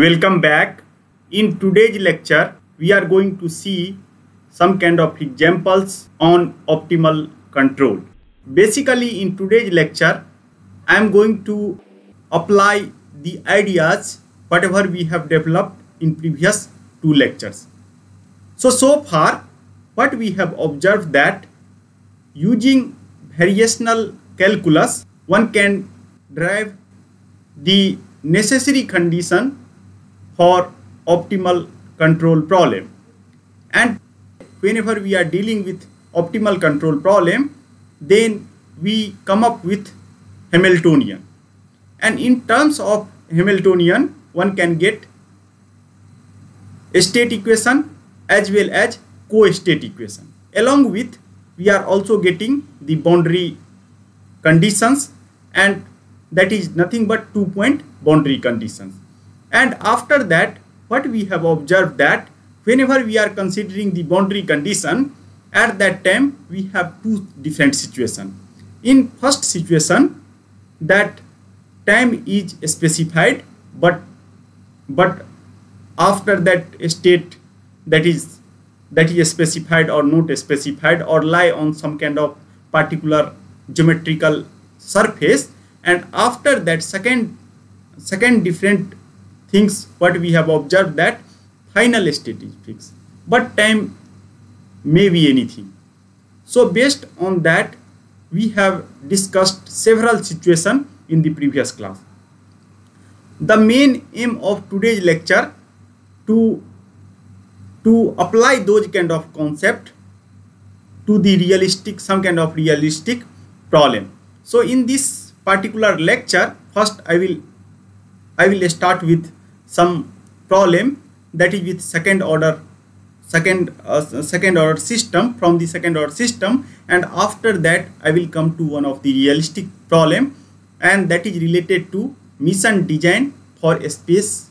Welcome back. In today's lecture, we are going to see some kind of examples on optimal control. Basically, in today's lecture, I am going to apply the ideas whatever we have developed in previous two lectures. So far, what we have observed that using variational calculus, one can derive the necessary condition for optimal control problem. And whenever we are dealing with optimal control problem, then we come up with Hamiltonian. And in terms of Hamiltonian, one can get a state equation as well as co-state equation. Along with, we are also getting the boundary conditions, and that is nothing but 2-point boundary conditions. And after that, what we have observed that whenever we are considering the boundary condition, at that time we have two different situations. In first situation, that time is specified, but after that state that is specified or not specified or lie on some kind of particular geometrical surface, and after that second different things what we have observed that final state is fixed, but time may be anything. So based on that, we have discussed several situations in the previous class. The main aim of today's lecture to apply those kind of concept to the some kind of realistic problem. So in this particular lecture, first I will start with some problem that is with second order system, from the second order system, and after that I will come to one of the realistic problem, and that is related to mission design for a space,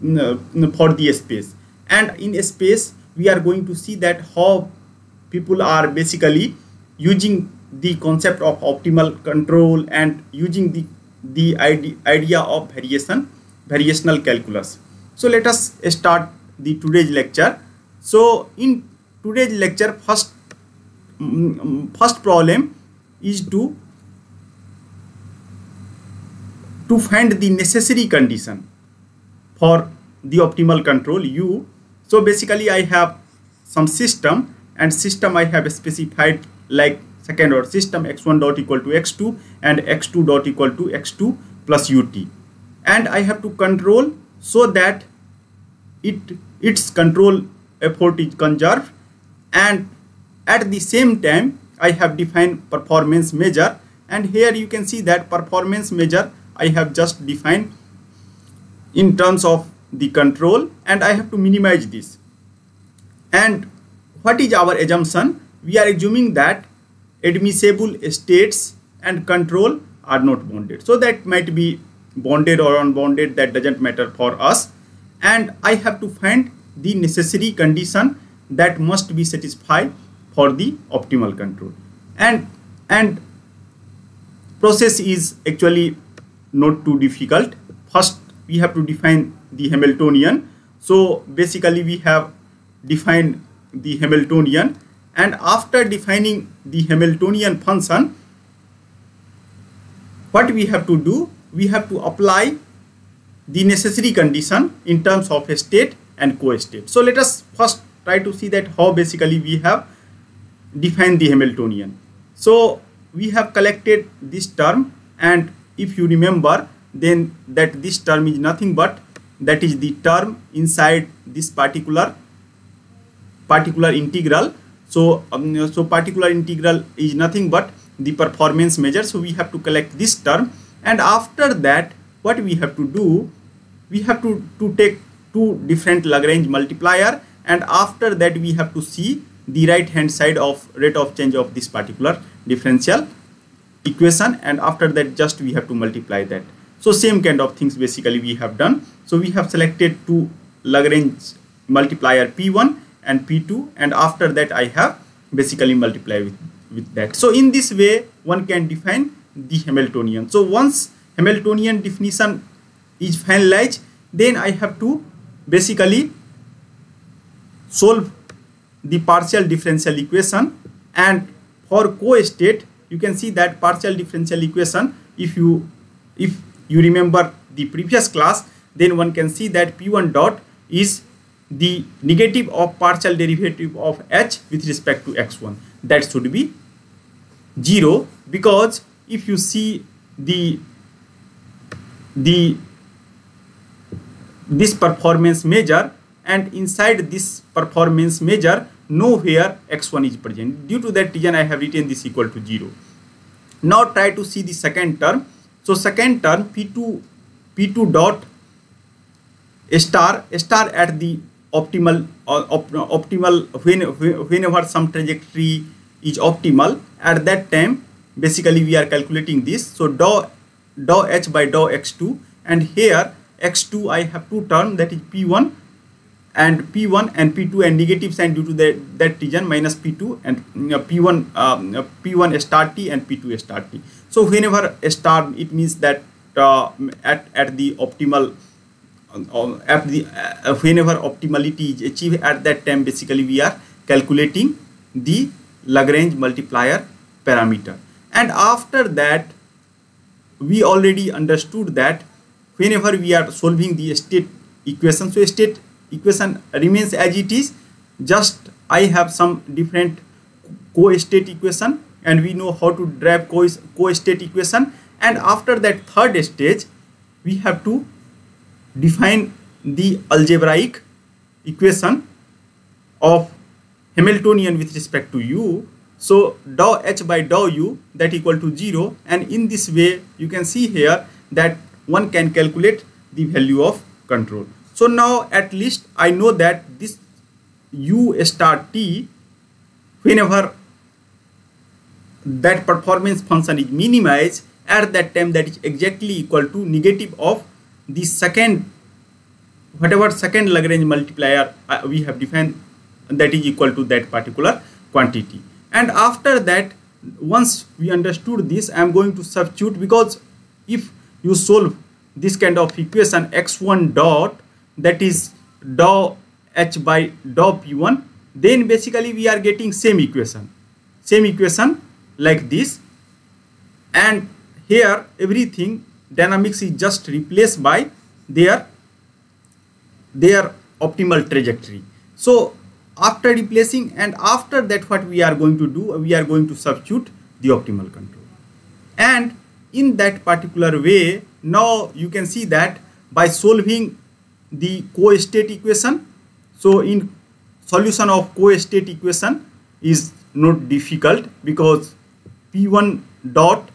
for the space. And in space we are going to see that how people are basically using the concept of optimal control and using the idea of variational calculus. So let us start the today's lecture. So in today's lecture, first problem is to find the necessary condition for the optimal control U. So basically I have some system, and system I have specified like second order system, x1 dot equal to x2 and x2 dot equal to x2 plus ut, and I have to control so that its control effort is conserved, and at the same time I have defined performance measure, and here you can see that performance measure I have just defined in terms of the control, and I have to minimize this. And what is our assumption? We are assuming that admissible states and control are not bounded. So that might be bounded or unbounded, that doesn't matter for us. And I have to find the necessary condition that must be satisfied for the optimal control. And process is actually not too difficult. First we have to define the Hamiltonian. So basically we have defined the Hamiltonian, and after defining the Hamiltonian function, what we have to do, we have to apply the necessary condition in terms of a state and co-state. So let us first try to see that how basically we have defined the Hamiltonian. So we have collected this term, and if you remember, then that this term is nothing but that is the term inside this particular integral. So particular integral is nothing but the performance measure. So we have to collect this term, and after that what we have to do, we have to take two different Lagrange multiplier, and after that we have to see the right hand side of rate of change of this particular differential equation, and after that just we have to multiply that. So same kind of things basically we have done. So we have selected two Lagrange multiplier P1 and P2, and after that I have basically multiplied with that. So in this way one can define the Hamiltonian. So once Hamiltonian definition is finalized, then I have to basically solve the partial differential equation. And for co-state, you can see that partial differential equation, if you remember the previous class, then one can see that P1 dot is the negative of partial derivative of h with respect to x1. That should be 0, because if you see this performance measure, and inside this performance measure nowhere x1 is present. Due to that reason I have written this equal to 0. Now try to see the second term. So second term, P2 dot star at the optimal whenever some trajectory is optimal, at that time basically we are calculating this. So dou h by dou x2, and here x2 I have two terms, that is P1 and P2, and negative sign due to that reason minus P2 and P1 star t and P2 star t. So whenever a star, it means that at the optimal whenever optimality is achieved, at that time basically we are calculating the Lagrange multiplier parameter. And after that we already understood that whenever we are solving the state equation, so state equation remains as it is, just I have some different co-state equation, and we know how to derive co-state equation. And after that third stage we have to define the algebraic equation of Hamiltonian with respect to u. So dou h by dou u, that equal to 0, and in this way you can see here that one can calculate the value of control. So now at least I know that this u star t, whenever that performance function is minimized, at that time that is exactly equal to negative of the second, whatever second Lagrange multiplier we have defined, that is equal to that particular quantity. And after that, once we understood this, I am going to substitute, because if you solve this kind of equation x1 dot, that is dou h by dou p1, then basically we are getting same equation like this. And here everything dynamics is just replaced by their optimal trajectory. So after replacing, and after that what we are going to do, we are going to substitute the optimal control. And in that particular way, now you can see that by solving the co-state equation, so in solution of co-state equation is not difficult, because P1 dot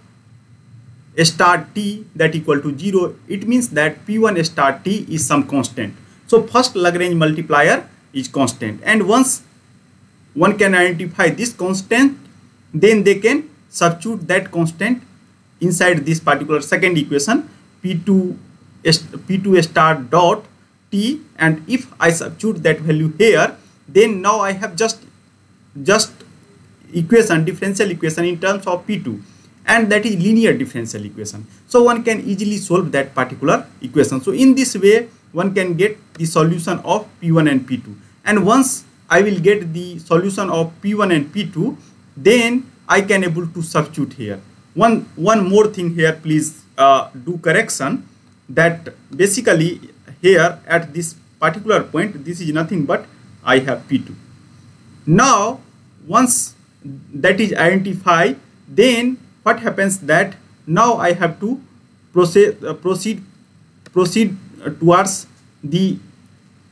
star t, that equal to 0, it means that P1 star t is some constant. So first Lagrange multiplier is constant, and once one can identify this constant, then they can substitute that constant inside this particular second equation P2 star dot t, and if I substitute that value here, then now I have just differential equation in terms of P2, and that is linear differential equation. So one can easily solve that particular equation. So in this way one can get the solution of P1 and P2, and once I will get the solution of P1 and P2, then I can able to substitute here. One more thing here, please do correction, that basically here at this particular point, this is nothing but I have P2. Now once that is identified, then what happens that now I have to proceed towards the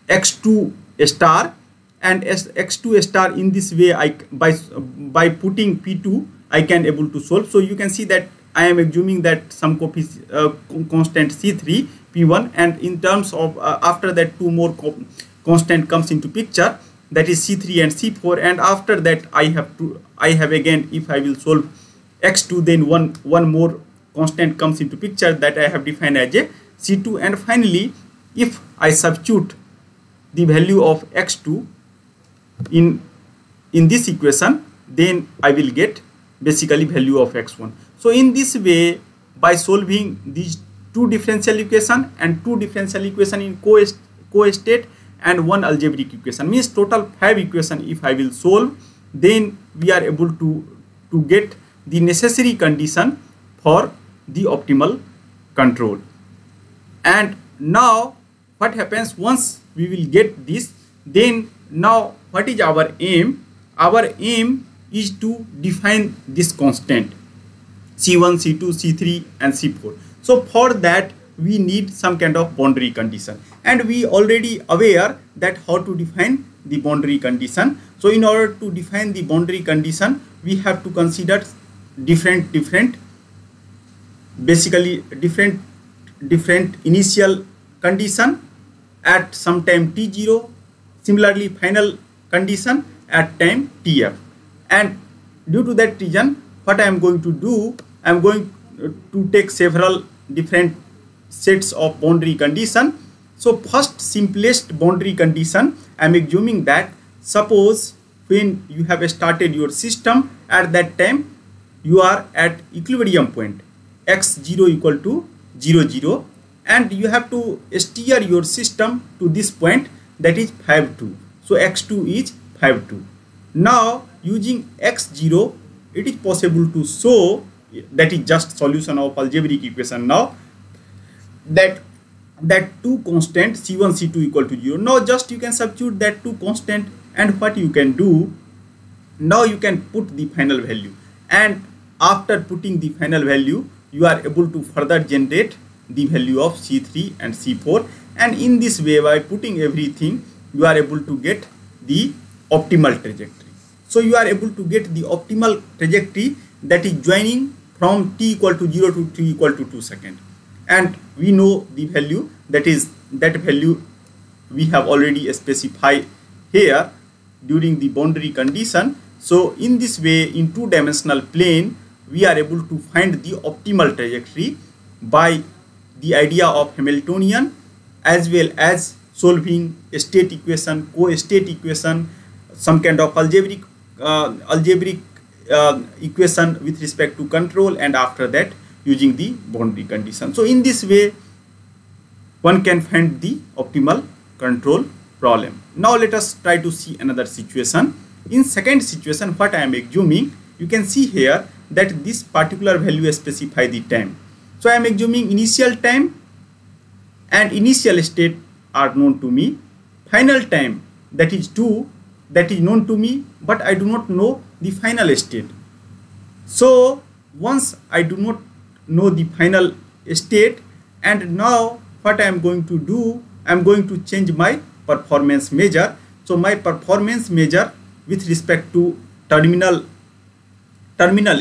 x2 star, and x2 star in this way by putting P2 I can able to solve. So you can see that I am assuming that some constant C3 P1, and in terms of after that two more constant comes into picture, that is C3 and C4, and after that I have again, if I will solve x2, then one more constant comes into picture that I have defined as a C2, and finally if I substitute the value of x2 in this equation, then I will get basically value of x1. So in this way, by solving these two differential equation and two differential equation in co-state and one algebraic equation, means total 5 equation if I will solve, then we are able to get the necessary condition for the optimal control. And now what happens once we will get this, then now what is our aim? Our aim is to define this constant C1, C2, C3 and C4. So for that we need some kind of boundary condition, and we already aware that how to define the boundary condition. So in order to define the boundary condition, we have to consider different initial condition at some time t0, similarly final condition at time tf. And due to that reason, what I am going to do, I am going to take several different sets of boundary condition. So first simplest boundary condition, I am assuming that suppose when you have started your system, at that time you are at equilibrium point x0 equal to 0, 0, and you have to steer your system to this point, that is 5, 2. So x2 is 5, 2. Now using x0, it is possible to show, that is just solution of algebraic equation now, that two constant c1 c2 equal to 0. Now just you can substitute that two constant, and what you can do, now you can put the final value, and after putting the final value you are able to further generate the value of c3 and c4, and in this way by putting everything you are able to get the optimal trajectory. So you are able to get the optimal trajectory, that is joining from t equal to 0 to t equal to 2 seconds. And we know the value, that is that value we have already specified here during the boundary condition. So in this way, in two-dimensional plane, we are able to find the optimal trajectory by the idea of Hamiltonian, as well as solving a state equation, co-state equation, some kind of algebraic equation with respect to control, and after that using the boundary condition. So in this way one can find the optimal control problem. Now let us try to see another situation. In second situation, what I am assuming, you can see here that this particular value specify the time. So I am assuming initial time and initial state are known to me. Final time, that is 2, that is known to me, but I do not know the final state. So once I do not know the final state, and now what I am going to do, I am going to change my performance measure. So my performance measure with respect to terminal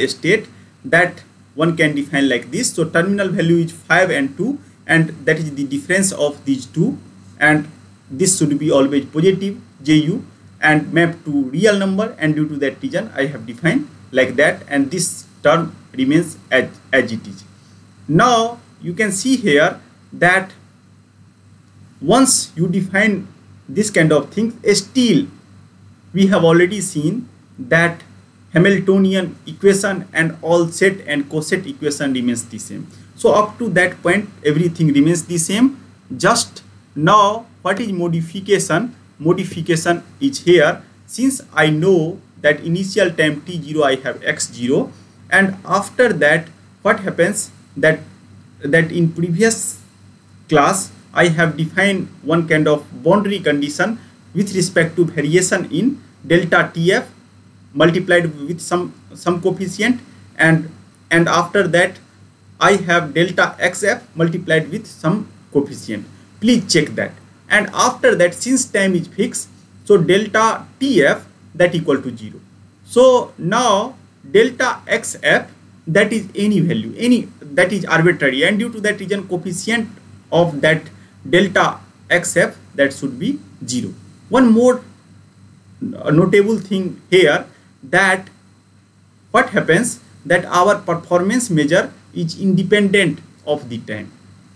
state, that one can define like this. So terminal value is 5 and 2, and that is the difference of these two, and this should be always positive Ju and map to real number, and due to that reason I have defined like that, and this term remains as it is. Now you can see here that once you define this kind of thing, still we have already seen that Hamiltonian equation and all set and coset equation remains the same. So up to that point everything remains the same. Just now what is modification? Modification is here, since I know that initial time t0 I have x0, and after that what happens, that in previous class I have defined one kind of boundary condition with respect to variation in delta tf multiplied with some coefficient, and after that I have delta xf multiplied with some coefficient. Please check that. And after that, since time is fixed, so delta tf that equal to 0. So now delta xf, that is any value, that is arbitrary, and due to that reason coefficient of that delta xf, that should be 0. One more notable thing here, that what happens, that our performance measure is independent of the time.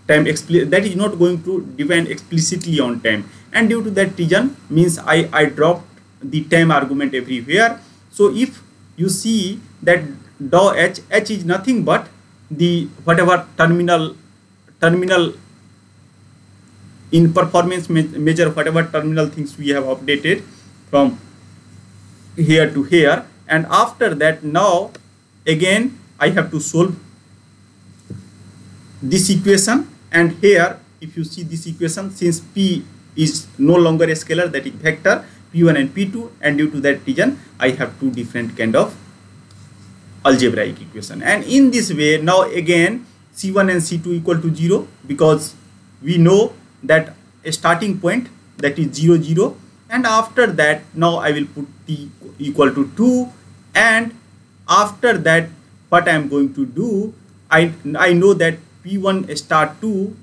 That is not going to depend explicitly on time, and due to that reason means I dropped the time argument everywhere. So if you see that dou h is nothing but the whatever terminal terminal in performance measure, whatever terminal things we have updated from here to here, and after that now again I have to solve this equation. And here if you see this equation, since P is no longer a scalar, that is vector P1 and P2, and due to that reason I have two different kind of algebraic equation. And in this way now again C1 and C2 equal to 0, because we know that a starting point, that is 0 0, and after that now I will put T equal to 2, and after that what I am going to do, I know that P1 star 2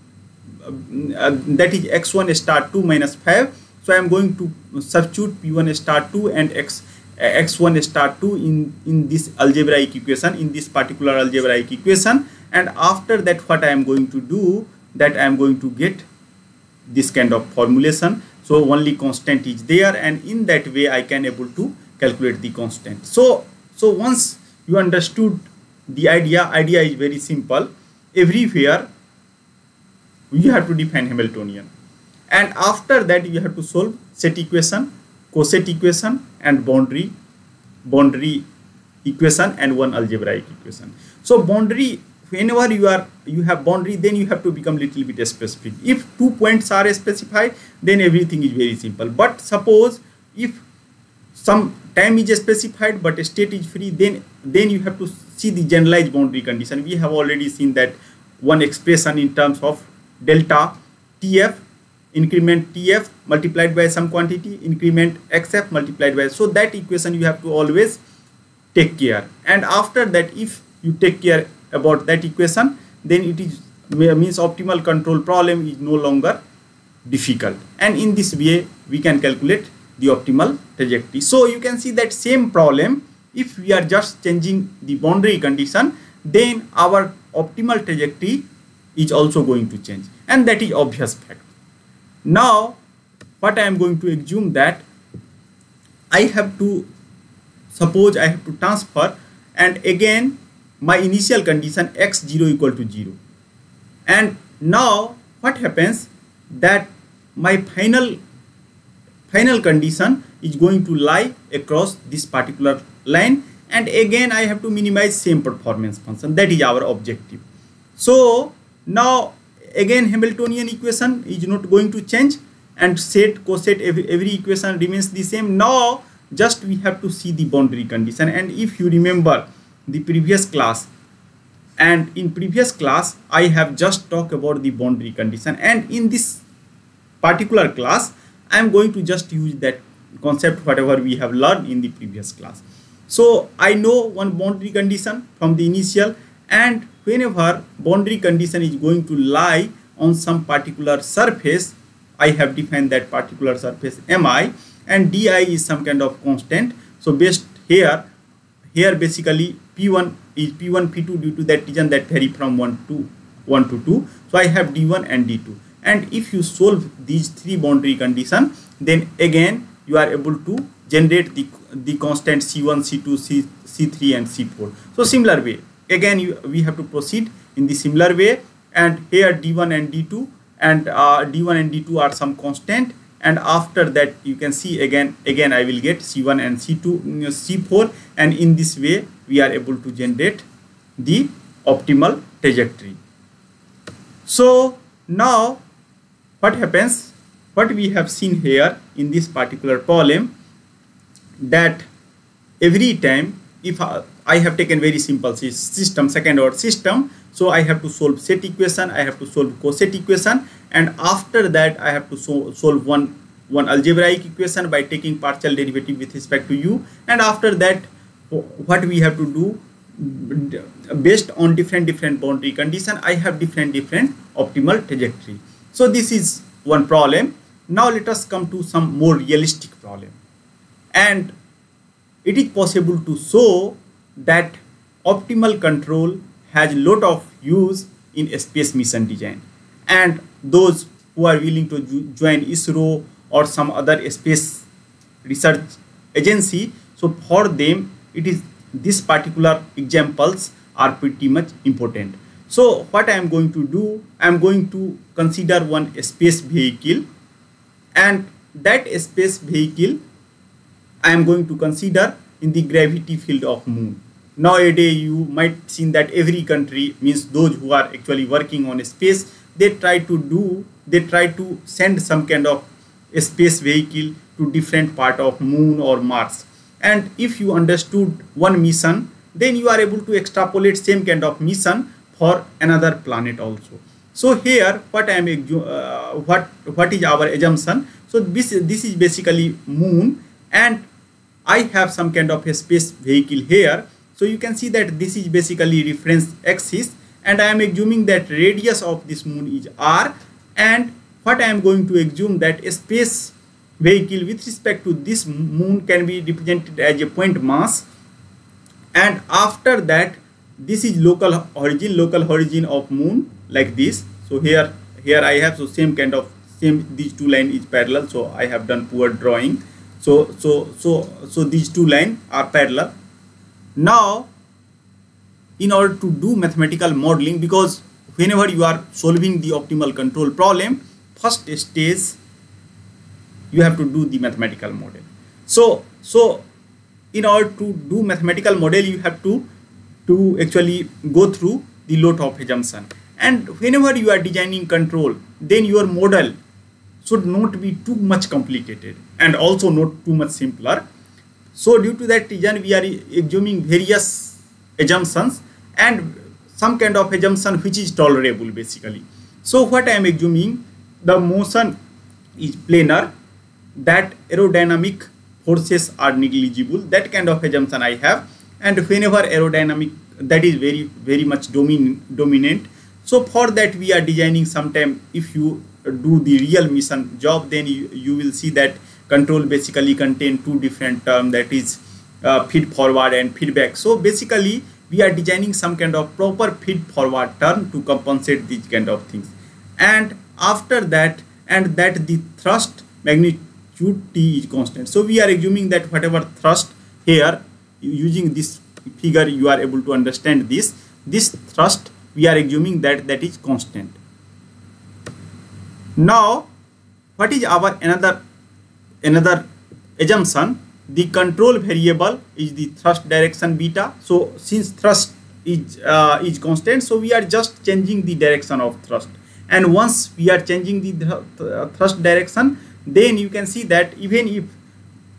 that is x1 star 2 minus 5, so I am going to substitute P1 star 2 and x1 star 2 in this algebraic equation, in this particular algebraic equation, and after that what I am going to do, that I am going to get this kind of formulation. So only constant is there, and in that way I can able to calculate the constant. So once you understood the idea is very simple. Everywhere you have to define Hamiltonian, and after that you have to solve set equation, coset equation, and boundary equation, and one algebraic equation. So boundary, whenever you have boundary, then you have to become little bit specific. If 2 points are specified, then everything is very simple. But suppose if some time is specified but state is free, then you have to see the generalized boundary condition. We have already seen that one expression in terms of delta TF, increment TF multiplied by some quantity, increment XF multiplied by, so that equation you have to always take care. And after that, if you take care about that equation, then it is means optimal control problem is no longer difficult, and in this way we can calculate the optimal trajectory. So you can see that same problem, if we are just changing the boundary condition, then our optimal trajectory is also going to change, and that is obvious fact. Now what I am going to assume, that I have to suppose I have to transfer, and again my initial condition x0 equal to 0, and now what happens, that my final condition is going to lie across this particular line, and again I have to minimize same performance function. That is our objective. So now again Hamiltonian equation is not going to change, and set, coset, every equation remains the same. Now just we have to see the boundary condition, and if you remember the previous class, and in previous class I have just talked about the boundary condition, and in this particular class I am going to just use that concept whatever we have learned in the previous class. So I know one boundary condition from the initial, and whenever boundary condition is going to lie on some particular surface, I have defined that particular surface Mi, and di is some kind of constant. So based here basically P1 is P1 P2 due to that region that vary from 1 to 2. So I have D1 and D2, and if you solve these three boundary conditions, then again you are able to generate the constant C1, C2, C3 and C4. So similar way, again we have to proceed in the similar way, and here D1 and D2, and D1 and D2 are some constant, and after that you can see again I will get C1 and C2, C4, and in this way we are able to generate the optimal trajectory. So now what happens, what we have seen here in this particular problem, that every time if I have taken very simple system, second order system, so I have to solve set equation, I have to solve coset equation, and after that I have to solve one algebraic equation by taking partial derivative with respect to u, and after that what we have to do, based on different boundary condition, I have different optimal trajectory. So this is one problem. Now let us come to some more realistic problem, and it is possible to show that optimal control has lot of use in space mission design, and those who are willing to join ISRO or some other space research agency, so for them it is this particular examples are pretty much important. So what I am going to do, I am going to consider one space vehicle, and that space vehicle I am going to consider in the gravity field of moon. Nowadays you might seen that every country, means those who are actually working on space, they try to send some kind of a space vehicle to different part of moon or Mars. And if you understood one mission, then you are able to extrapolate same kind of mission for another planet also. So here what I am what is our assumption? So this is basically moon, and I have some kind of a space vehicle here. So you can see that this is basically reference axis, and I am assuming that radius of this moon is r, and what I am going to assume that a space vehicle with respect to this moon can be represented as a point mass, and after that this is local origin of moon, like this. So here I have, so same these two lines is parallel, so I have done poor drawing. So these two lines are parallel. Now in order to do mathematical modeling, because whenever you are solving the optimal control problem, first stage you have to do the mathematical model. So in order to do mathematical model, you have to actually go through the lot of assumption. And whenever you are designing control, then your model should not be too much complicated and also not too much simpler. So due to that reason, we are assuming various assumptions and some kind of assumption which is tolerable basically. So what I am assuming, the motion is planar, that aerodynamic forces are negligible, that kind of assumption I have. And whenever aerodynamic, that is very much dominant. So for that we are designing, sometime if you do the real mission job, then you will see that control basically contain two different terms, that is feed forward and feedback. So basically we are designing some kind of proper feed forward term to compensate these kind of things. And after that, and that the thrust magnitude T is constant. So we are assuming that whatever thrust here, using this figure you are able to understand this thrust, we are assuming that is constant. Now what is our another assumption? The control variable is the thrust direction beta. So since thrust is constant, so we are just changing the direction of thrust, and once we are changing the thrust direction, then you can see that even if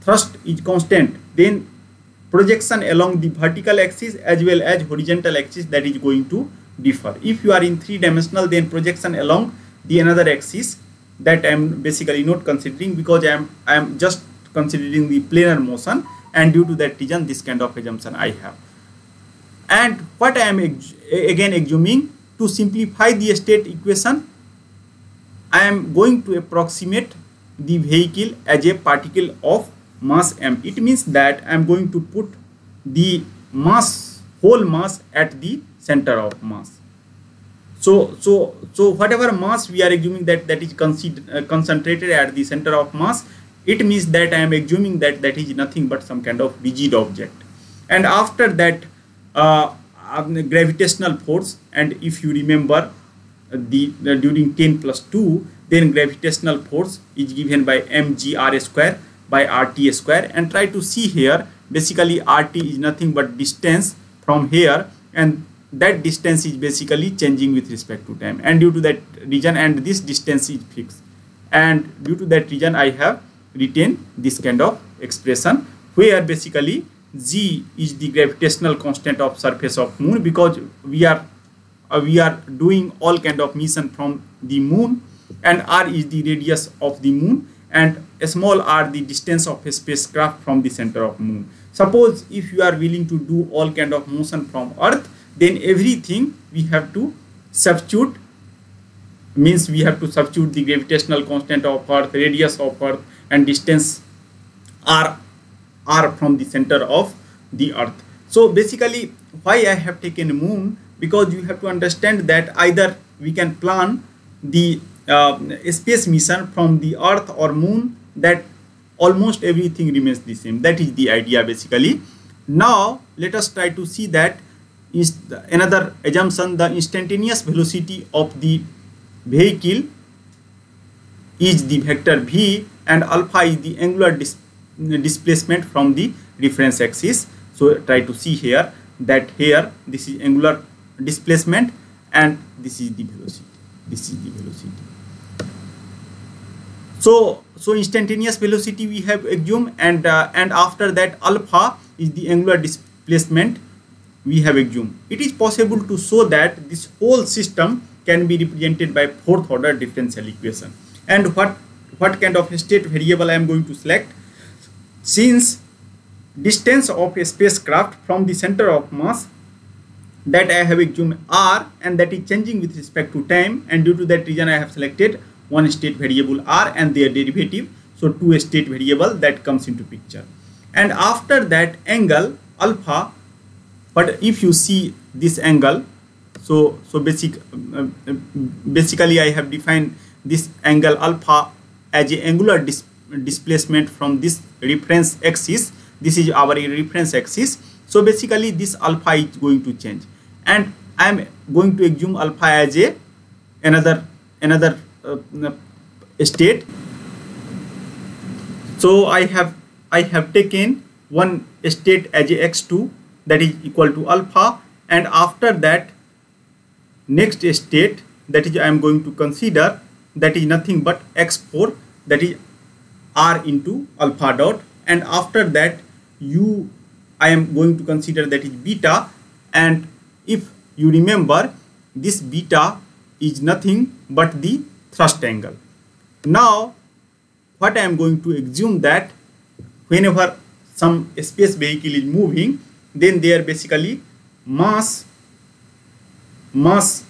thrust is constant, then projection along the vertical axis as well as horizontal axis, that is going to differ. If you are in three-dimensional, then projection along the another axis, that I am basically not considering, because I am just considering the planar motion, and due to that reason this kind of assumption I have. And what I am again assuming, to simplify the state equation, I am going to approximate the vehicle as a particle of mass m. It means that I am going to put the whole mass at the center of mass. So whatever mass we are assuming that is concentrated at the center of mass, it means that I am assuming that is nothing but some kind of rigid object. And after that gravitational force, and if you remember during 10 plus 2, then gravitational force is given by mgr square by rt square. And try to see here, basically rt is nothing but distance from here, and that distance is basically changing with respect to time, and due to that reason, and this distance is fixed, and due to that reason I have written this kind of expression, where basically g is the gravitational constant of surface of moon, because we are doing all kind of mission from the moon, and r is the radius of the moon, and small r the distance of a spacecraft from the center of moon. Suppose if you are willing to do all kind of motion from earth, then everything we have to substitute, means we have to substitute the gravitational constant of earth, radius of earth, and distance r from the center of the earth. So basically why I have taken moon, because you have to understand that either we can plan the space mission from the earth or moon, that almost everything remains the same. That is the idea basically. Now let us try to see that another assumption, the instantaneous velocity of the vehicle is the vector v, and alpha is the angular displacement from the reference axis. So try to see here that here this is angular displacement and this is the velocity. This is the velocity. So instantaneous velocity we have assumed, and after that alpha is the angular displacement we have assumed. It is possible to show that this whole system can be represented by fourth order differential equation. And what kind of state variable I am going to select? Since distance of a spacecraft from the center of mass that I have assumed r, and that is changing with respect to time, and due to that reason I have selected one state variable r and their derivative. So two state variable that comes into picture. And after that angle alpha, but if you see this angle, so basically I have defined this angle alpha as a angular displacement from this reference axis. This is our reference axis. So basically this alpha is going to change, and I am going to assume alpha as a another state. So I have taken one state as a x2, that is equal to alpha, and after that next state that is I am going to consider, that is nothing but x4, that is r into alpha dot, and after that I am going to consider that is beta, and if you remember this beta is nothing but the thrust angle. Now what I am going to assume that whenever some space vehicle is moving, then there basically mass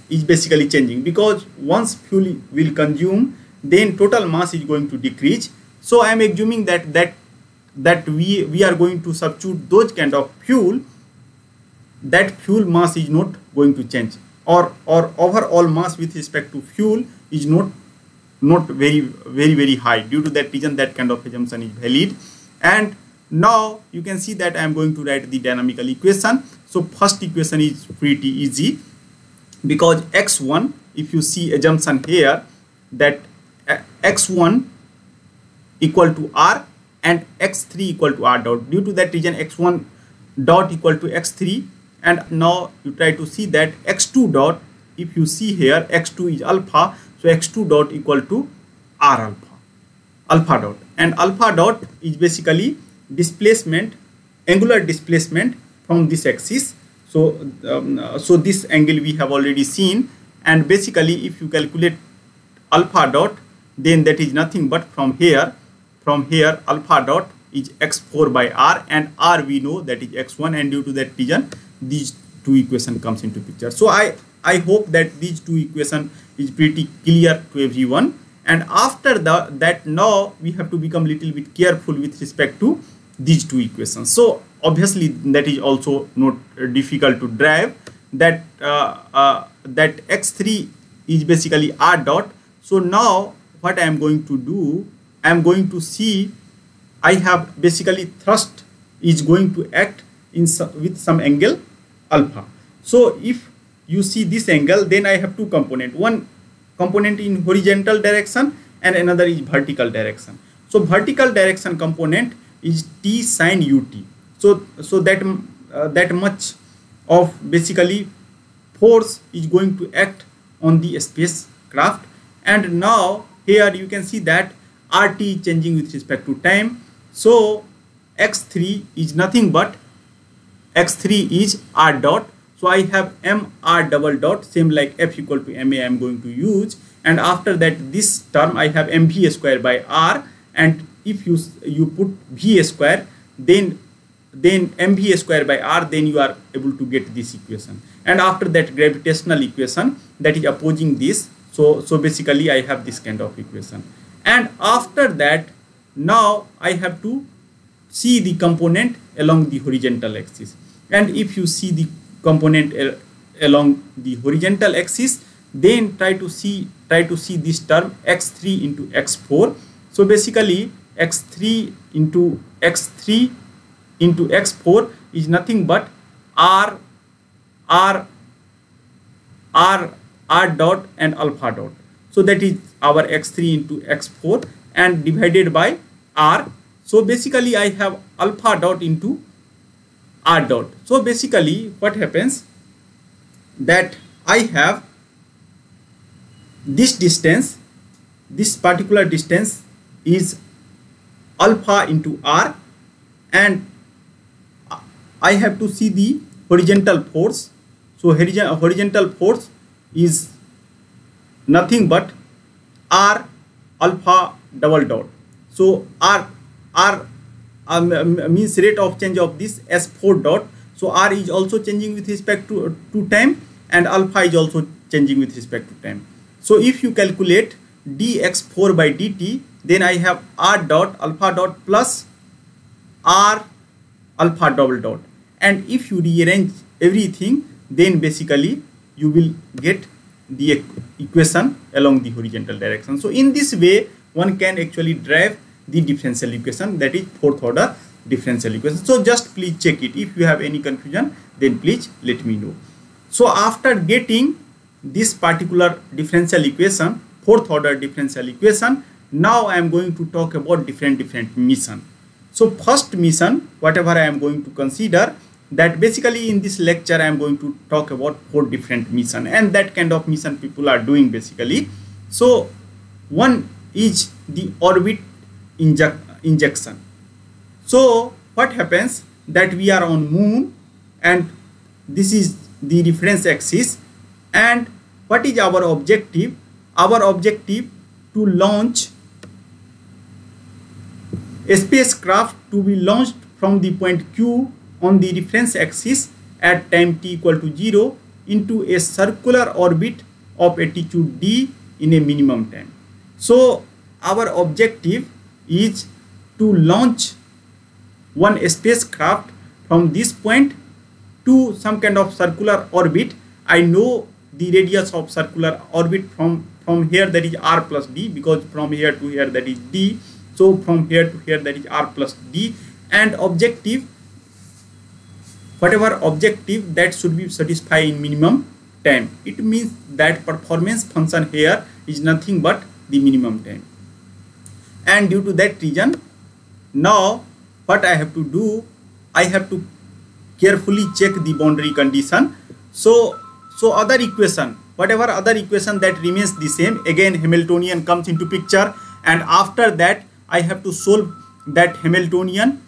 is basically changing, because once fuel will consume, then total mass is going to decrease. So I am assuming that we are going to substitute those kind of fuel, that fuel mass is not going to change, or overall mass with respect to fuel is not very high. Due to that reason that kind of assumption is valid. And now you can see that I am going to write the dynamical equation. So first equation is pretty easy, because x1, if you see assumption here that x1 equal to r and x3 equal to r dot. Due to that reason x1 dot equal to x3, and now you try to see that x2 dot, if you see here x2 is alpha, so x2 dot equal to r alpha dot, and alpha dot is basically displacement, angular displacement from this axis. So this angle we have already seen, and basically if you calculate alpha dot, then that is nothing but from here alpha dot is x4 by r, and r we know that is x1, and due to that reason these two equation comes into picture. So I hope that these two equation is pretty clear to everyone. And after that now we have to become little bit careful with respect to these two equations. So obviously that is also not difficult to drive, that that x3 is basically r dot. So now what I am going to do, I am going to see I have basically thrust is going to act with some angle alpha. So if you see this angle, then I have two components, one component in horizontal direction and another is vertical direction. So vertical direction component is t sine ut. So that much of basically force is going to act on the spacecraft. And now here you can see that RT is changing with respect to time. So x3 is nothing but x3 is r dot. So I have m r double dot, same like f equal to ma I am going to use, and after that this term I have mv square by r, and if you put v square, then mv square by r, then you are able to get this equation. And after that gravitational equation that is opposing this, so basically I have this kind of equation. And after that now I have to see the component along the horizontal axis, and if you see the component along the horizontal axis, then try to see this term x3 into x4. So basically x3 into x4 is nothing but r r dot and alpha dot. So that is our x3 into x4 and divided by r. So basically I have alpha dot into r dot. So basically what happens that I have this distance, this particular distance is alpha into r, and I have to see the horizontal force. So horizontal force is nothing but r alpha double dot. So r means rate of change of this s4 dot. So r is also changing with respect to time, and alpha is also changing with respect to time. So if you calculate dx4 by dt, then I have r dot alpha dot plus r alpha double dot. And if you rearrange everything, then basically you will get the equation along the horizontal direction. So in this way one can actually derive the differential equation, that is fourth order differential equation. So just please check it. If you have any confusion, then please let me know. So after getting this particular differential equation, fourth order differential equation, now I am going to talk about different mission. So first mission, whatever I am going to consider, that basically in this lecture I am going to talk about 4 different mission, and that kind of mission people are doing basically. So one is the orbit injection. So what happens that we are on moon, and this is the reference axis, and what is our objective? Our objective to launch a spacecraft to be launched from the point Q on the reference axis at time t equal to 0 into a circular orbit of attitude d in a minimum time. So our objective is to launch one spacecraft from this point to some kind of circular orbit. I know the radius of circular orbit from here, that is r plus d, because from here to here that is d. So from here to here that is r plus d, and objective, whatever objective, that should be satisfied in minimum time. It means that performance function here is nothing but the minimum time. And due to that reason, now what I have to do, I have to carefully check the boundary condition. So other equation, whatever other equation that remains the same, again Hamiltonian comes into picture, and after that I have to solve that Hamiltonian,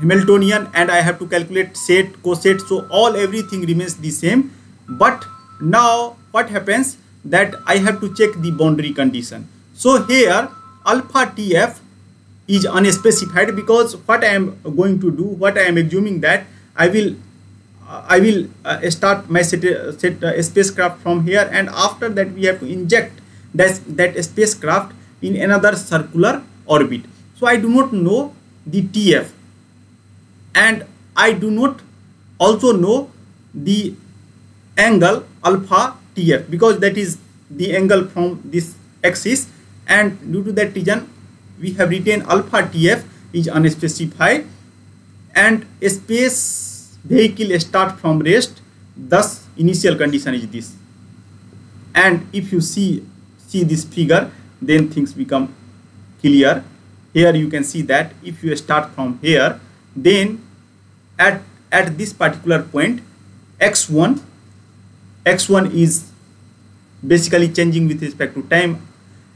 and I have to calculate set, coset. So everything remains the same, but now what happens that I have to check the boundary condition. So here alpha tf is unspecified, because what I am going to do, what I am assuming that I will start my spacecraft from here, and after that we have to inject that spacecraft in another circular orbit. So I do not know the tf, and I do not also know the angle alpha tf, because that is the angle from this axis, and due to that reason we have written alpha tf is unspecified, and a space vehicle start from rest, thus initial condition is this. And if you see this figure, then things become clear. Here you can see that if you start from here, then at this particular point x1 is basically changing with respect to time,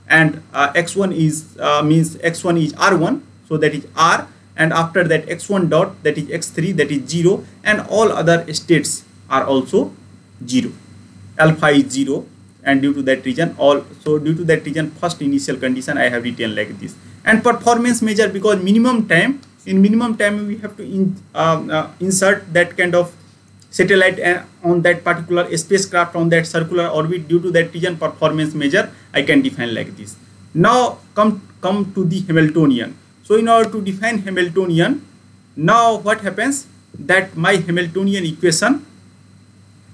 and x1 is means x1 is r1, so that is r, and after that x1 dot, that is x3, that is 0, and all other states are also 0. Alpha is 0, and due to that reason first initial condition I have written like this. And performance measure, because minimum time, in minimum time we have to insert that kind of satellite on that particular spacecraft on that circular orbit. Due to that reason performance measure I can define like this. Now come to the Hamiltonian. So in order to define Hamiltonian, now what happens that my Hamiltonian equation,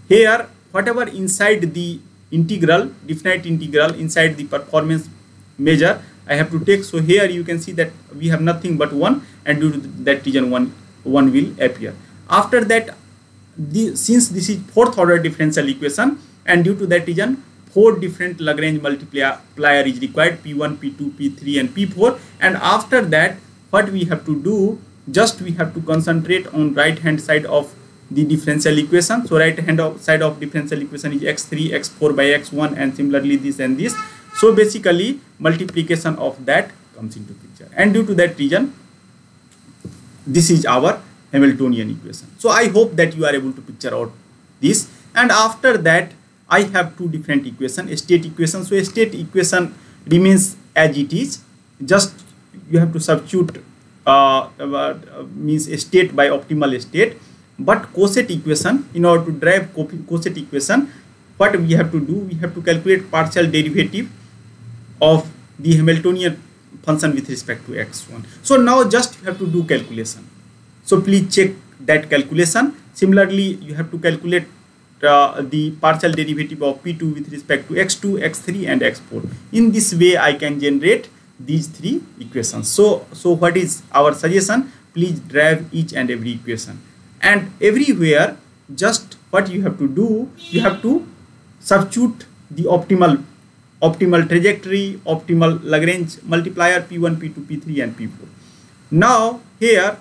here whatever inside the integral, definite integral, inside the performance measure I have to take. So here you can see that we have nothing but 1, and due to that reason 1 will appear. After that since this is fourth order differential equation, and due to that reason 4 different Lagrange multiplier is required, P1, P2, P3 and P4. And after that what we have to do, just we have to concentrate on right hand side of the differential equation. So right hand side of differential equation is x3 x4 by x1, and similarly this and this. So basically multiplication of that comes into picture, and due to that reason this is our Hamiltonian equation. So I hope that you are able to picture out this. And after that I have two different equations, state equation. So a state equation remains as it is, just you have to substitute means a state by optimal state. But coset equation, in order to derive coset equation, what we have to do, we have to calculate partial derivative of the Hamiltonian function with respect to x1. So now just you have to do calculation. So please check that calculation. Similarly, you have to calculate the partial derivative of P2 with respect to x2, x3 and x4. In this way I can generate these three equations. So what is our suggestion? Please derive each and every equation, and everywhere just what you have to do, you have to substitute the optimal trajectory, optimal Lagrange multiplier P1, P2, P3 and P4. Now here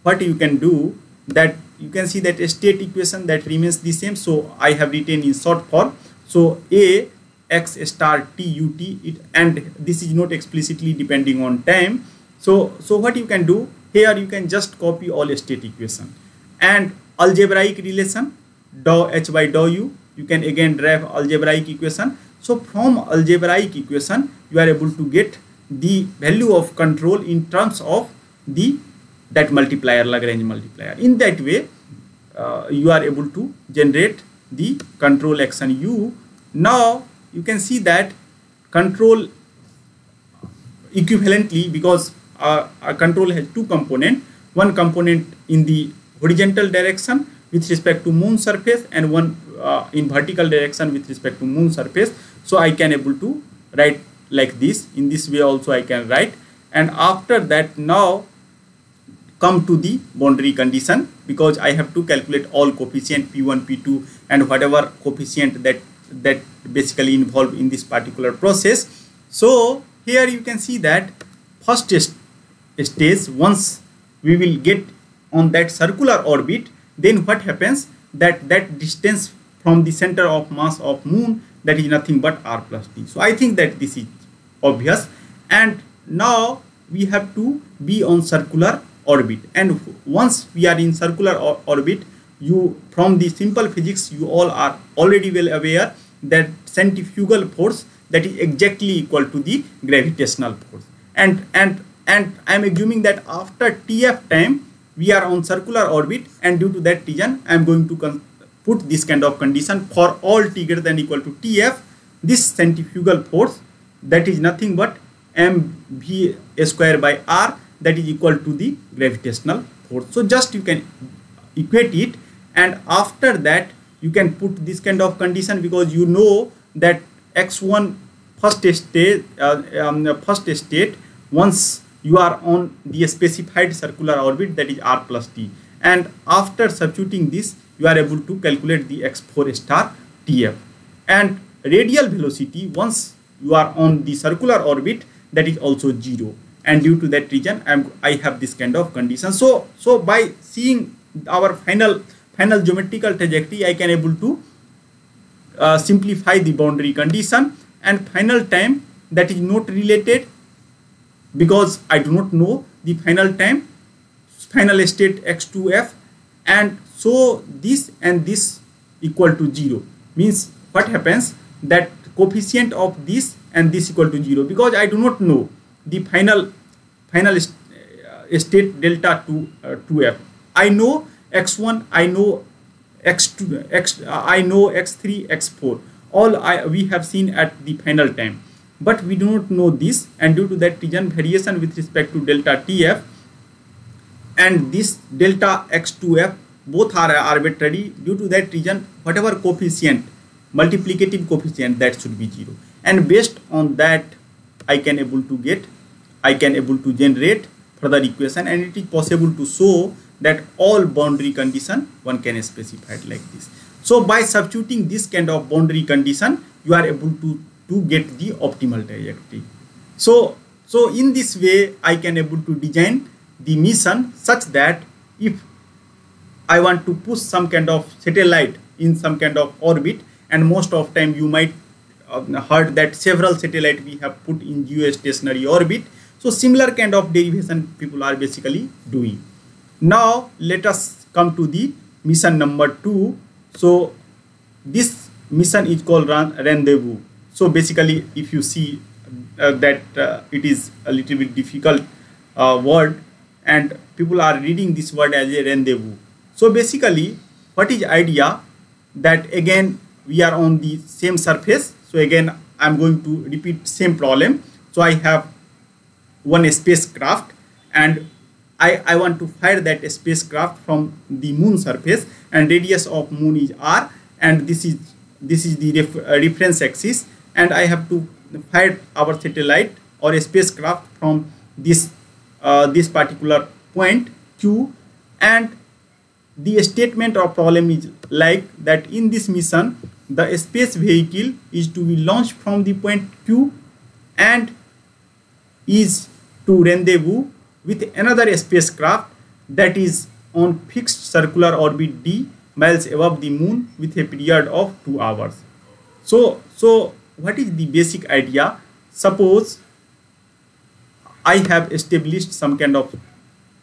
what you can do, that you can see that a state equation that remains the same. So I have written in short form. So a x star t ut, and this is not explicitly depending on time. So what you can do here, you can just copy all state equation, and algebraic relation dou h by dou u, you can again derive algebraic equation. So from algebraic equation you are able to get the value of control in terms of that multiplier, Lagrange multiplier. In that way you are able to generate the control action u. Now you can see that control equivalently, because a control has two components, one component in the horizontal direction with respect to moon surface, and one in vertical direction with respect to moon surface. So I can able to write like this. In this way also I can write. And after that now come to the boundary condition, because I have to calculate all coefficient P1, P2 and whatever coefficient that basically involved in this particular process. So here you can see that first stage, once we will get on that circular orbit, then what happens, that distance from the center of mass of moon, that is nothing but r plus t. So I think that this is obvious. And now we have to be on circular orbit, and once we are in circular orbit, you from the simple physics you all are already well aware that centrifugal force that is exactly equal to the gravitational force, and I am assuming that after TF time we are on circular orbit, and due to that reason I am going to put this kind of condition for all t greater than equal to TF. This centrifugal force, that is nothing but mv square by r, that is equal to the gravitational force. So just you can equate it, and after that you can put this kind of condition, because you know that x1 first state once you are on the specified circular orbit, that is r plus t, and after substituting this you are able to calculate the x4 star TF. And radial velocity once you are on the circular orbit, that is also 0, and due to that reason I have this kind of condition. So by seeing our final geometrical trajectory, I can able to simplify the boundary condition, and final time that is not related, because I do not know the final time, final state x2f, and so this and this equal to 0, means what happens, that coefficient of this and this equal to 0, because I do not know the final state delta 2f. I know x1, I know x2, I know x3, x4, all we have seen at the final time, but we do not know this, and due to that reason variation with respect to delta TF and this delta x2f both are arbitrary. Due to that reason whatever coefficient, multiplicative coefficient, that should be 0, and based on that I can able to generate further equation, and it is possible to show that all boundary condition one can specify it like this. So by substituting this kind of boundary condition, you are able to get the optimal trajectory. So in this way, I can able to design the mission such that if I want to push some kind of satellite in some kind of orbit, and most of time you might heard that several satellites we have put in geostationary orbit. So similar kind of derivation people are basically doing. Now let us come to the mission number 2. So this mission is called Rendezvous. So basically, if you see that it is a little bit difficult word, and people are reading this word as a rendezvous. So basically, what is idea that again we are on the same surface. So again I'm going to repeat same problem. So I have one spacecraft, and I want to fire that spacecraft from the moon surface, and radius of moon is r, and this is the reference axis, and I have to fire our satellite or a spacecraft from this this particular point Q, and the statement of problem is like that in this mission the space vehicle is to be launched from the point Q and is to rendezvous with another spacecraft that is on fixed circular orbit d miles above the moon with a period of 2 hours. So what is the basic idea? Suppose I have established some kind of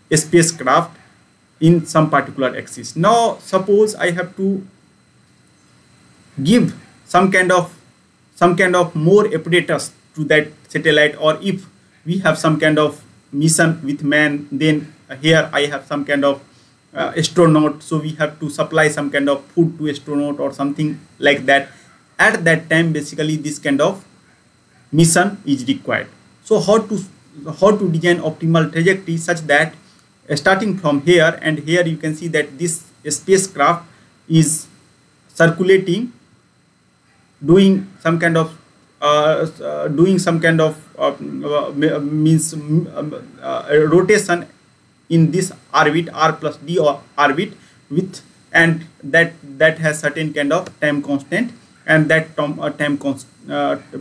a spacecraft in some particular axis. Now suppose I have to give some kind of more apparatus to that satellite, or if we have some kind of mission with man, then here I have some kind of astronaut, so we have to supply some kind of food to astronaut or something like that. At that time basically this kind of mission is required. So how to design optimal trajectory such that starting from here, and here you can see that this spacecraft is circulating, doing some kind of rotation in this orbit r plus d orbit with, and that has certain kind of time constant, and that time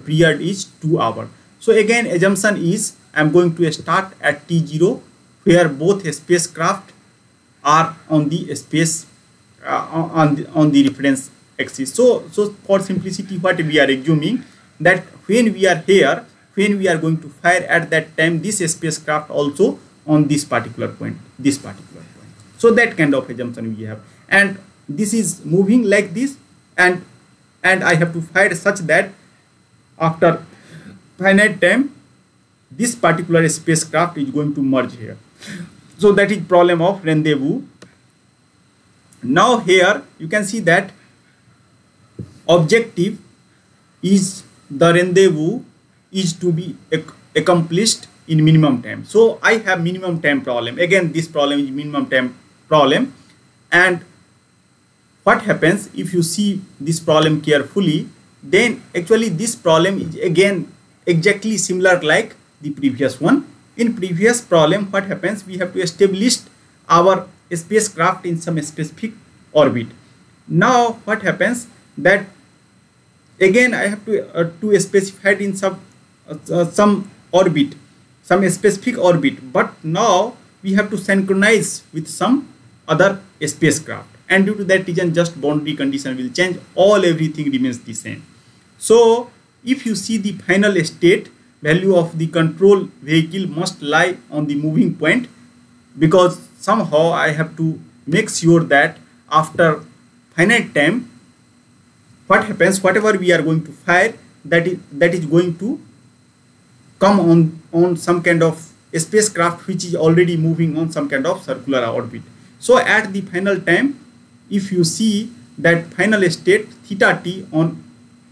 period is 2 hours. So again assumption is I'm going to start at t0 where both spacecraft are on the space on the reference axis. So for simplicity, what we are assuming that when we are here, when we are going to fire at that time, this spacecraft also on this particular point. So that kind of assumption we have, and this is moving like this, and I have to fire such that after finite time this particular spacecraft is going to merge here. So that is problem of rendezvous. Now here you can see that objective is the rendezvous is to be accomplished in minimum time. So I have minimum time problem. Again this problem is minimum time problem, and what happens if you see this problem carefully, then actually this problem is again exactly similar like the previous one. In previous problem what happens, we have to establish our spacecraft in some specific orbit. Now what happens that again I have to specify it in some orbit, some specific orbit, but now we have to synchronize with some other spacecraft, and due to that reason just boundary condition will change, everything remains the same. So if you see the final state value of the control vehicle must lie on the moving point, because somehow I have to make sure that after finite time what happens, whatever we are going to fire, that is going to come on some kind of a spacecraft which is already moving on some kind of circular orbit. So at the final time, if you see that final state theta t on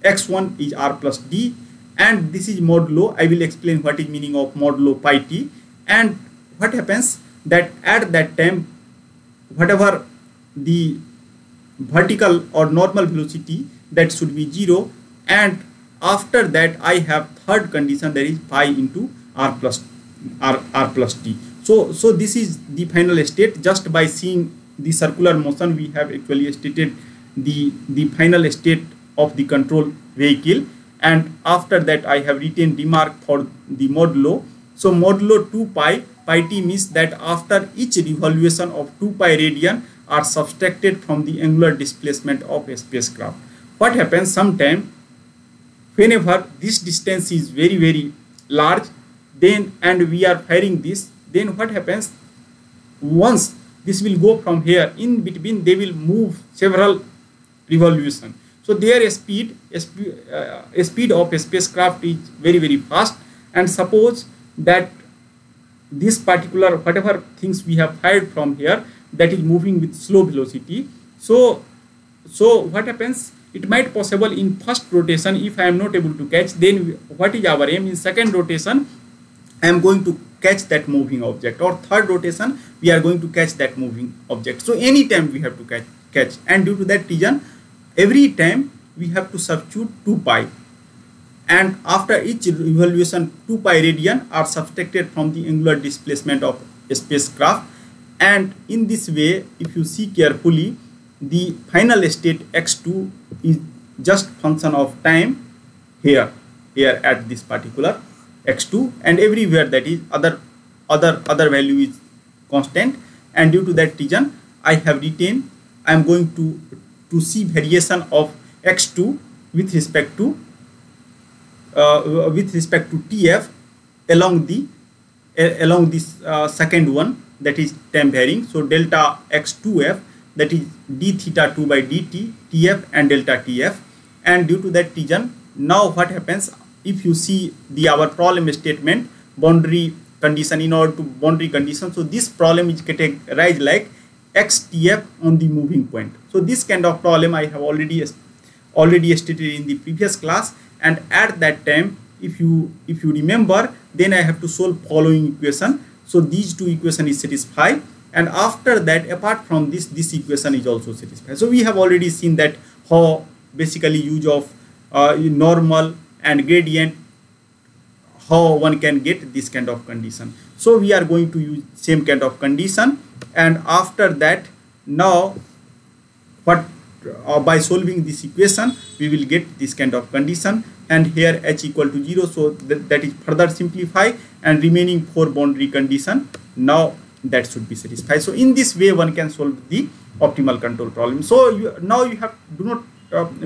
x1 is r plus d, and this is modulo. I will explain what is meaning of modulo pi t. And what happens that at that time whatever the vertical or normal velocity, that should be 0, and after that I have third condition, that is pi into r plus t. So this is the final state. Just by seeing the circular motion, we have actually stated the final state of the control vehicle. And after that, I have written remark for the modulo. So modulo 2 pi t means that after each revolution of 2 pi radian are subtracted from the angular displacement of a spacecraft. What happens sometime whenever this distance is very large, then and we are firing this, then what happens, once this will go from here, in between they will move several revolution. So their speed of a spacecraft is very fast, and suppose that this particular whatever things we have fired from here, that is moving with slow velocity. So what happens, it might possible in first rotation, if I am not able to catch, then what is our aim, in second rotation I am going to catch that moving object, or third rotation we are going to catch that moving object. So any time we have to catch, and due to that reason every time we have to substitute 2 pi, and after each revolution 2 pi radian are subtracted from the angular displacement of a spacecraft. And in this way, if you see carefully, the final state x2 is just function of time here at this particular x2, and everywhere that is other value is constant. And due to that reason I have written, I am going to see variation of x2 with respect to TF along this second one, that is time varying. So delta x2f, that is d theta 2 by dt TF and delta TF. And due to that reason, now what happens, if you see our problem statement, boundary condition, in order to boundary condition, so this problem is categorized like xtf on the moving point. So this kind of problem I have already stated in the previous class, and at that time, if you remember, then I have to solve following equation. So these two equation is satisfied, and after that, apart from this equation is also satisfied. So we have already seen that how basically use of normal and gradient, how one can get this kind of condition. So we are going to use same kind of condition, and after that, now what by solving this equation we will get this kind of condition, and here h equal to 0, so that is further simplify, and remaining 4 boundary condition, now that should be satisfied. So in this way one can solve the optimal control problem. So now you have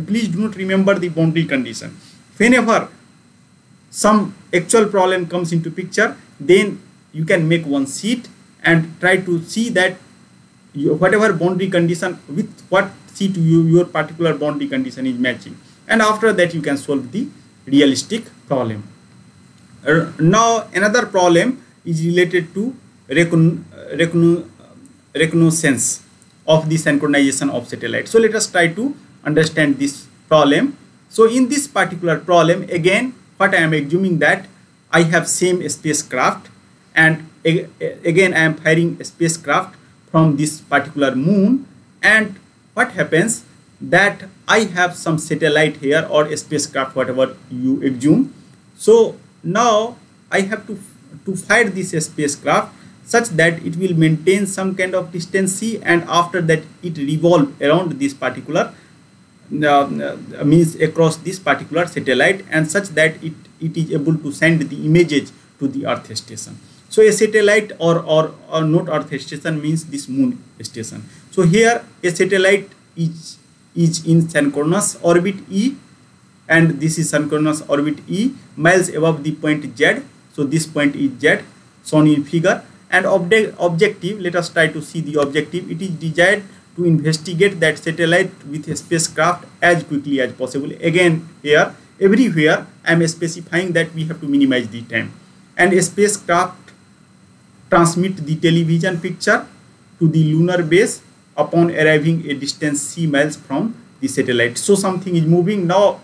please do not remember the boundary condition. Whenever some actual problem comes into picture, then you can make one sheet and try to see that whatever boundary condition with what sheet your particular boundary condition is matching, and after that you can solve the realistic problem. Now another problem is related to reconnaissance of the synchronization of satellite. So let us try to understand this problem. So in this particular problem, again what I am assuming that I have same spacecraft, and again I am firing a spacecraft from this particular moon, and what happens that I have some satellite here or a spacecraft, whatever you assume. So now I have to fire this spacecraft such that it will maintain some kind of distance c, and after that it revolve around this particular means across this particular satellite, and such that it is able to send the images to the Earth station. So a satellite or not Earth station means this moon station. So here a satellite is in synchronous orbit E, and this is synchronous orbit E miles above the point Z. So this point is Z shown in figure, and objective, let us try to see the objective. It is desired to investigate that satellite with a spacecraft as quickly as possible. Again here everywhere I am specifying that we have to minimize the time, and a spacecraft transmit the television picture to the lunar base upon arriving a distance c miles from the satellite. So something is moving. Now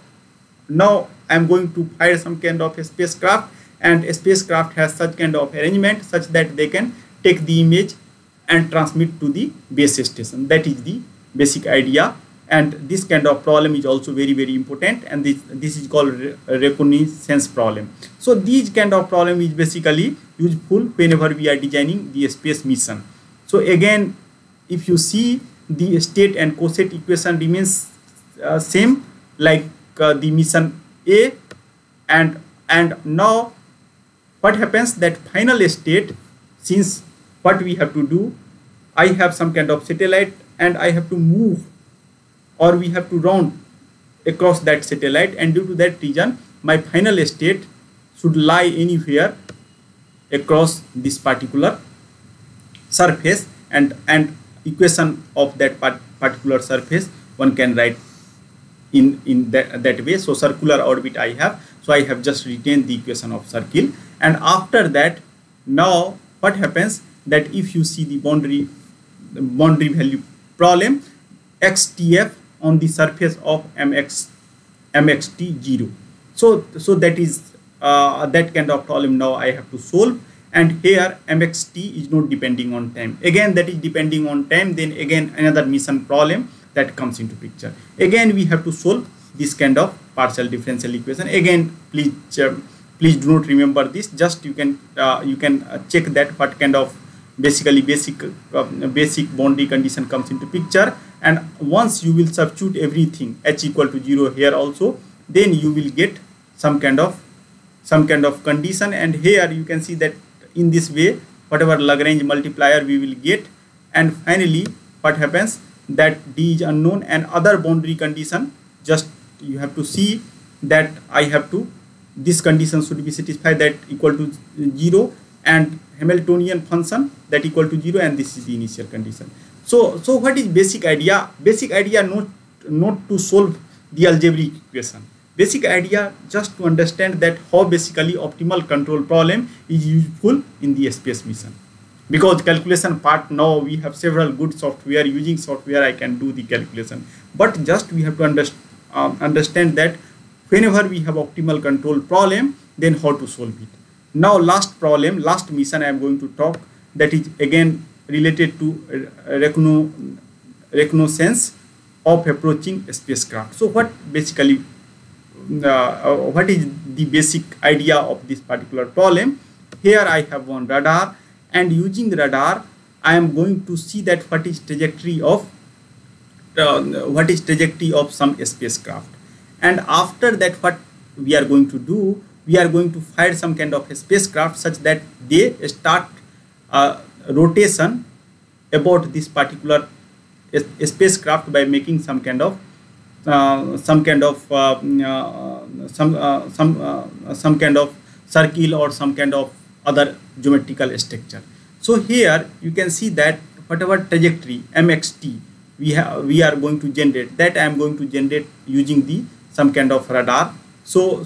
I am going to fire some kind of a spacecraft, and a spacecraft has such kind of arrangement such that they can take the image and transmit to the base station. That is the basic idea and this kind of problem is also very important, and this is called reconnaissance problem. So these kind of problem is basically useful whenever we are designing the space mission. So again, if you see, the state and co-state equation remains same like the mission A, and now what happens that final state, since what we have to do, I have some kind of satellite and I have to move, or we have to round across that satellite, and due to that reason my final state should lie anywhere across this particular surface, and equation of that particular surface one can write in that way. So circular orbit I have, so I have just retained the equation of circle. And after that, now what happens that if you see the boundary value problem, xtf on the surface of mxt0. So that is that kind of problem now I have to solve. And here mxt is not depending on time. Again, that is depending on time. Then again another mission problem that comes into picture. Again we have to solve this kind of partial differential equation. Again, please do not remember this. Just you can check that what kind of basically basic boundary condition comes into picture. And once you will substitute everything h equal to 0 here also, then you will get some kind of condition. And here you can see that in this way whatever Lagrange multiplier we will get. And finally what happens that d is unknown and other boundary condition, just you have to see that I have to, this condition should be satisfied, that equal to 0, and Hamiltonian function that equal to 0, and this is the initial condition. So what is basic idea? Basic idea not to solve the algebraic equation. Basic idea just to understand that how basically optimal control problem is useful in the space mission. Because calculation part, now we have several good software. Using software I can do the calculation, but just we have to understand that whenever we have optimal control problem, then how to solve it. Now last mission I am going to talk, that is again related to reconnaissance of approaching spacecraft. So what basically what is the basic idea of this particular problem? Here I have one radar, and using the radar I am going to see that what is trajectory of some spacecraft. And after that, what we are going to do, we are going to fire some kind of a spacecraft such that they start rotation about this particular spacecraft by making some kind of circle or some kind of other geometrical structure. So here you can see that whatever trajectory mxt we are going to generate, that I am going to generate using the some kind of radar. So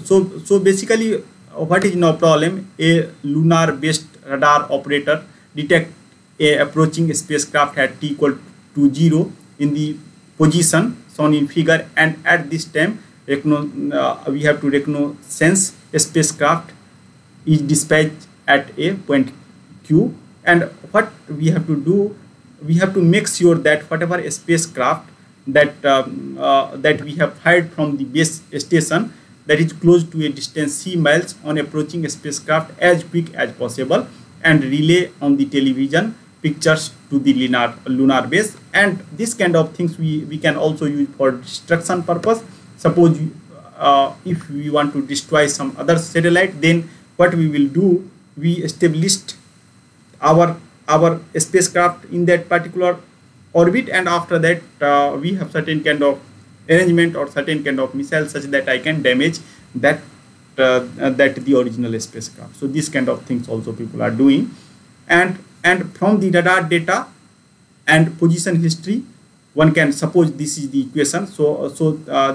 basically what is now problem? A lunar based radar operator detect a approaching spacecraft at t equal to 0 in the position shown in figure, and at this time we have to reconnaissance spacecraft is dispatched at a point q. And what we have to do, we have to make sure that whatever spacecraft that we have fired from the base station, that is close to a distance c miles, on approaching a spacecraft as quick as possible, and relay on the television pictures to the lunar base. And this kind of things we can also use for destruction purpose. Suppose if we want to destroy some other satellite, then what we will do, we established our spacecraft in that particular orbit, and after that we have certain kind of arrangement or certain kind of missile such that I can damage that the original spacecraft. So this kind of things also people are doing. And from the radar data and position history, one can suppose this is the equation. So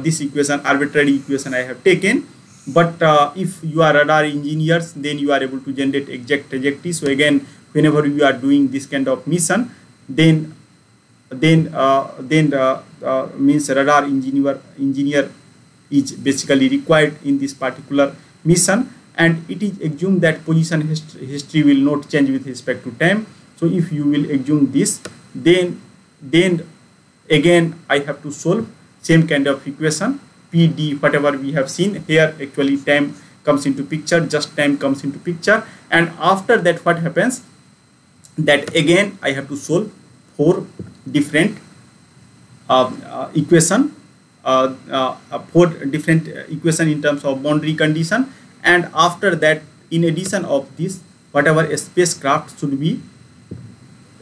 this equation, arbitrary equation I have taken, but if you are radar engineers, then you are able to generate exact trajectory. So again, whenever you are doing this kind of mission, then means radar engineer is basically required in this particular mission, and it is assumed that position history will not change with respect to time. So if you will assume this, then again I have to solve same kind of equation, PD, whatever we have seen here. Actually time comes into picture, just time comes into picture, and after that what happens, that again I have to solve 4 different equation, 4 different equation in terms of boundary condition, and after that, in addition of this, whatever a spacecraft should be,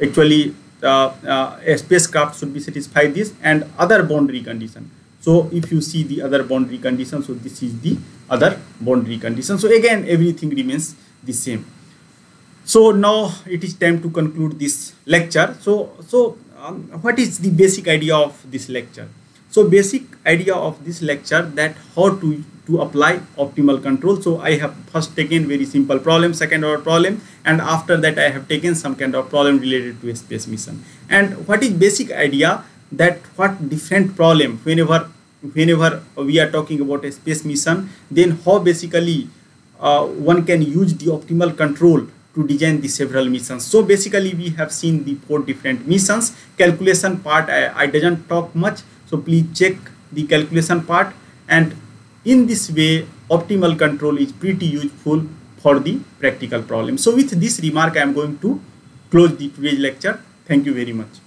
actually a spacecraft should be satisfy this and other boundary condition. So if you see the other boundary condition, so this is the other boundary condition. So again everything remains the same. So now it is time to conclude this lecture. So what is the basic idea of this lecture? So basic idea of this lecture, that how to apply optimal control. So I have first taken very simple problem, second order problem, and after that I have taken some kind of problem related to a space mission. And what is basic idea, that what different problem, whenever we are talking about a space mission, then how basically one can use the optimal control to design the several missions. So basically we have seen the 4 different missions. Calculation part I doesn't talk much, so please check the calculation part, and in this way optimal control is pretty useful for the practical problem. So with this remark I am going to close the today's lecture. Thank you very much.